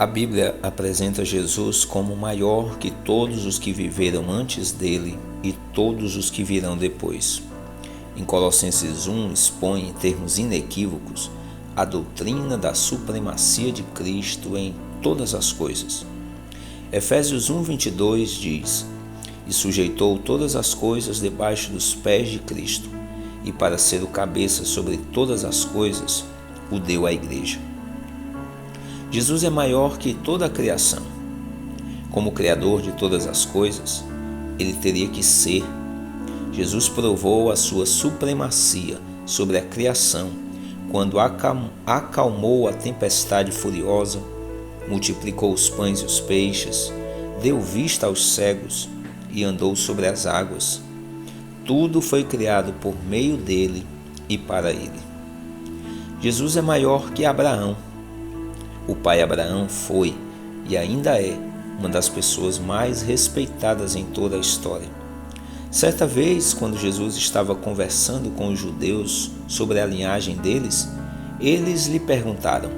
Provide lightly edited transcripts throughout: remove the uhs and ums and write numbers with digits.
A Bíblia apresenta Jesus como maior que todos os que viveram antes dele e todos os que virão depois. Em Colossenses 1 expõe em termos inequívocos a doutrina da supremacia de Cristo em todas as coisas. Efésios 1:22 diz: "E sujeitou todas as coisas debaixo dos pés de Cristo, e para ser o cabeça sobre todas as coisas, o deu à igreja." Jesus é maior que toda a criação. Como Criador de todas as coisas, ele teria que ser. Jesus provou a sua supremacia sobre a criação quando acalmou a tempestade furiosa, multiplicou os pães e os peixes, deu vista aos cegos e andou sobre as águas. Tudo foi criado por meio dele e para ele. Jesus é maior que Abraão. O pai Abraão foi e ainda é uma das pessoas mais respeitadas em toda a história. Certa vez, quando Jesus estava conversando com os judeus sobre a linhagem deles, eles lhe perguntaram: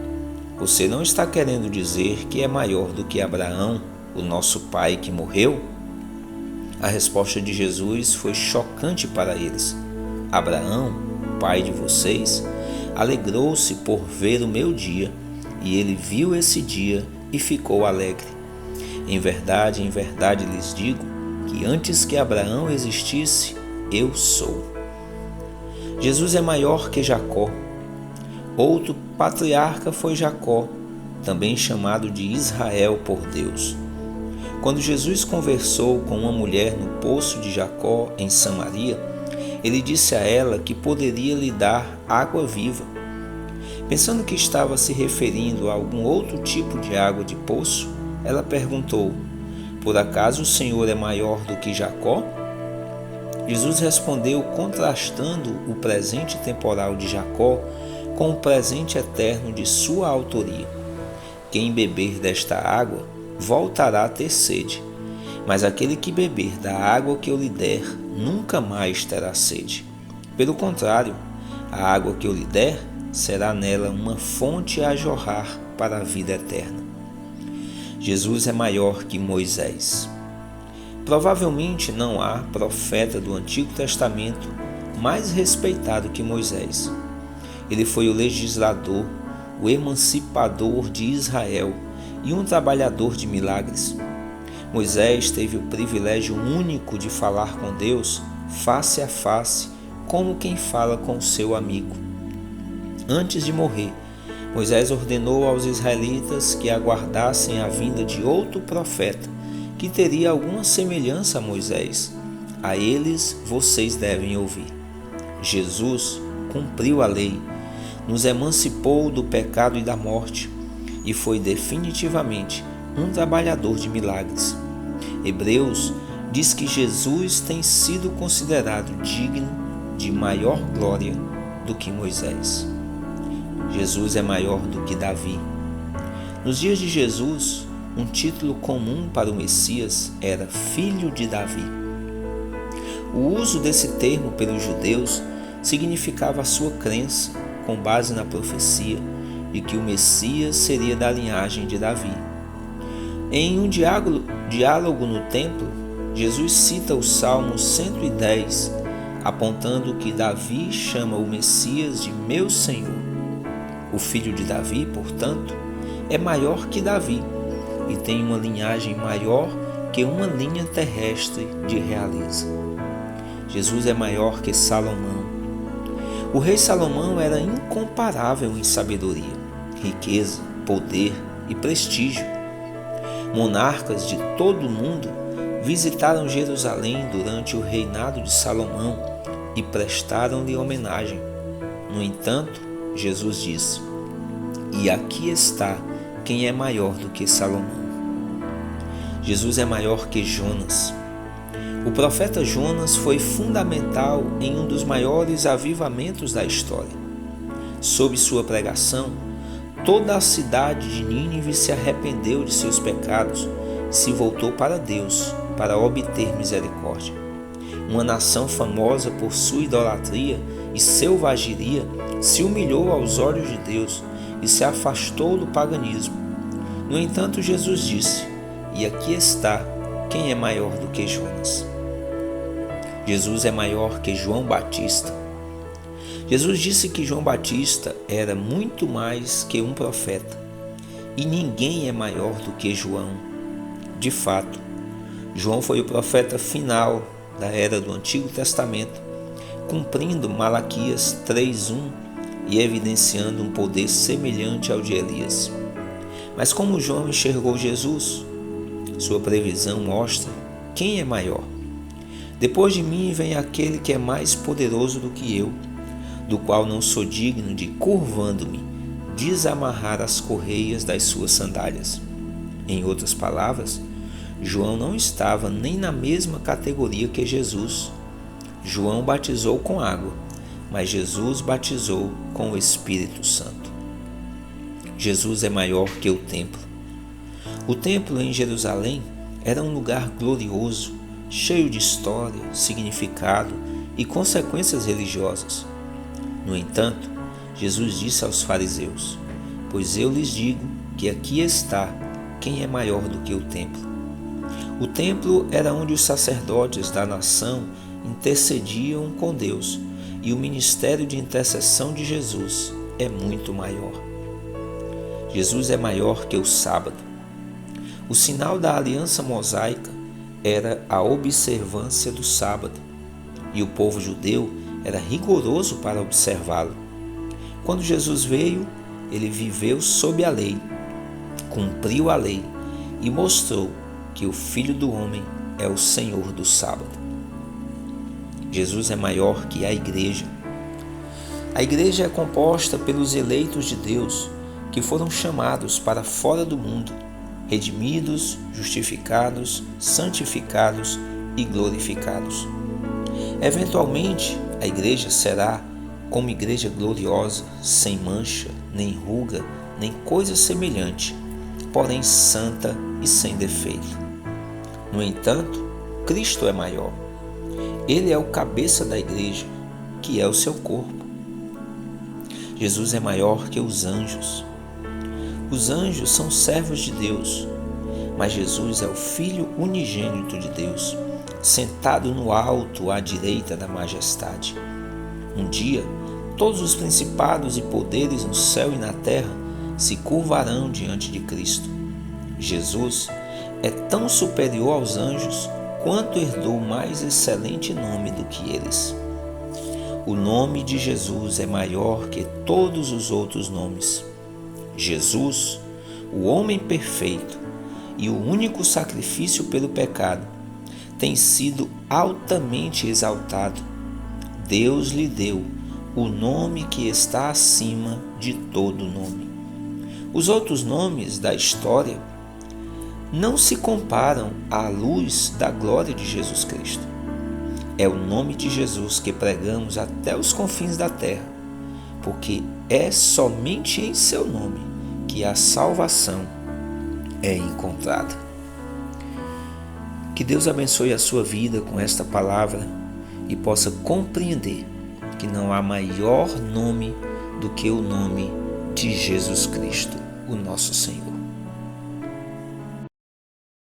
"Você não está querendo dizer que é maior do que Abraão, o nosso pai que morreu?" A resposta de Jesus foi chocante para eles. "Abraão, pai de vocês, alegrou-se por ver o meu dia, e ele viu esse dia e ficou alegre. Em verdade lhes digo que antes que Abraão existisse, eu sou." Jesus é maior que Jacó. Outro patriarca foi Jacó, também chamado de Israel por Deus. Quando Jesus conversou com uma mulher no poço de Jacó, em Samaria, ele disse a ela que poderia lhe dar água viva. Pensando que estava se referindo a algum outro tipo de água de poço, ela perguntou: "Por acaso o Senhor é maior do que Jacó?" Jesus respondeu contrastando o presente temporal de Jacó com o presente eterno de sua autoria. "Quem beber desta água voltará a ter sede, mas aquele que beber da água que eu lhe der nunca mais terá sede. Pelo contrário, a água que eu lhe der será nela uma fonte a jorrar para a vida eterna." Jesus é maior que Moisés. Provavelmente não há profeta do Antigo Testamento mais respeitado que Moisés. Ele foi o legislador, o emancipador de Israel e um trabalhador de milagres. Moisés teve o privilégio único de falar com Deus face a face, como quem fala com seu amigo. Antes de morrer, Moisés ordenou aos israelitas que aguardassem a vinda de outro profeta, que teria alguma semelhança a Moisés. A eles vocês devem ouvir. Jesus cumpriu a lei, nos emancipou do pecado e da morte, e foi definitivamente um trabalhador de milagres. Hebreus diz que Jesus tem sido considerado digno de maior glória do que Moisés. Jesus é maior do que Davi. Nos dias de Jesus, um título comum para o Messias era Filho de Davi. O uso desse termo pelos judeus significava a sua crença, com base na profecia, de que o Messias seria da linhagem de Davi. Em um diálogo no templo, Jesus cita o Salmo 110, apontando que Davi chama o Messias de meu Senhor. O filho de Davi, portanto, é maior que Davi e tem uma linhagem maior que uma linha terrestre de realeza. Jesus é maior que Salomão. O rei Salomão era incomparável em sabedoria, riqueza, poder e prestígio. Monarcas de todo o mundo visitaram Jerusalém durante o reinado de Salomão e prestaram-lhe homenagem. No entanto, Jesus disse: "E aqui está quem é maior do que Salomão." Jesus é maior que Jonas. O profeta Jonas foi fundamental em um dos maiores avivamentos da história. Sob sua pregação, toda a cidade de Nínive se arrependeu de seus pecados e se voltou para Deus para obter misericórdia. Uma nação famosa por sua idolatria e selvageria se humilhou aos olhos de Deus e se afastou do paganismo. No entanto, Jesus disse: "E aqui está quem é maior do que Jonas." Jesus é maior que João Batista. Jesus disse que João Batista era muito mais que um profeta, e ninguém é maior do que João. De fato, João foi o profeta final da era do Antigo Testamento, cumprindo Malaquias 3:1 e evidenciando um poder semelhante ao de Elias. Mas como João enxergou Jesus? Sua previsão mostra quem é maior. "Depois de mim vem aquele que é mais poderoso do que eu, do qual não sou digno de, curvando-me, desamarrar as correias das suas sandálias." Em outras palavras, João não estava nem na mesma categoria que Jesus. João batizou com água, mas Jesus batizou com o Espírito Santo. Jesus é maior que o templo. O templo em Jerusalém era um lugar glorioso, cheio de história, significado e consequências religiosas. No entanto, Jesus disse aos fariseus: "Pois eu lhes digo que aqui está quem é maior do que o templo." O templo era onde os sacerdotes da nação intercediam com Deus, e o ministério de intercessão de Jesus é muito maior. Jesus é maior que o sábado. O sinal da aliança mosaica era a observância do sábado, e o povo judeu era rigoroso para observá-lo. Quando Jesus veio, ele viveu sob a lei, cumpriu a lei e mostrou que o Filho do Homem é o Senhor do sábado. Jesus é maior que a igreja. A igreja é composta pelos eleitos de Deus que foram chamados para fora do mundo, redimidos, justificados, santificados e glorificados. Eventualmente, a igreja será como igreja gloriosa, sem mancha, nem ruga, nem coisa semelhante, porém santa e sem defeito. No entanto, Cristo é maior. Ele é o cabeça da igreja, que é o seu corpo. Jesus é maior que os anjos. Os anjos são servos de Deus, mas Jesus é o Filho unigênito de Deus, sentado no alto à direita da majestade. Um dia, todos os principados e poderes no céu e na terra se curvarão diante de Cristo. Jesus é tão superior aos anjos quanto herdou mais excelente nome do que eles. O nome de Jesus é maior que todos os outros nomes. Jesus, o homem perfeito e o único sacrifício pelo pecado, tem sido altamente exaltado. Deus lhe deu o nome que está acima de todo nome. Os outros nomes da história não se comparam à luz da glória de Jesus Cristo. É o nome de Jesus que pregamos até os confins da terra, porque é somente em seu nome que a salvação é encontrada. Que Deus abençoe a sua vida com esta palavra e possa compreender que não há maior nome do que o nome de Jesus Cristo, o nosso Senhor.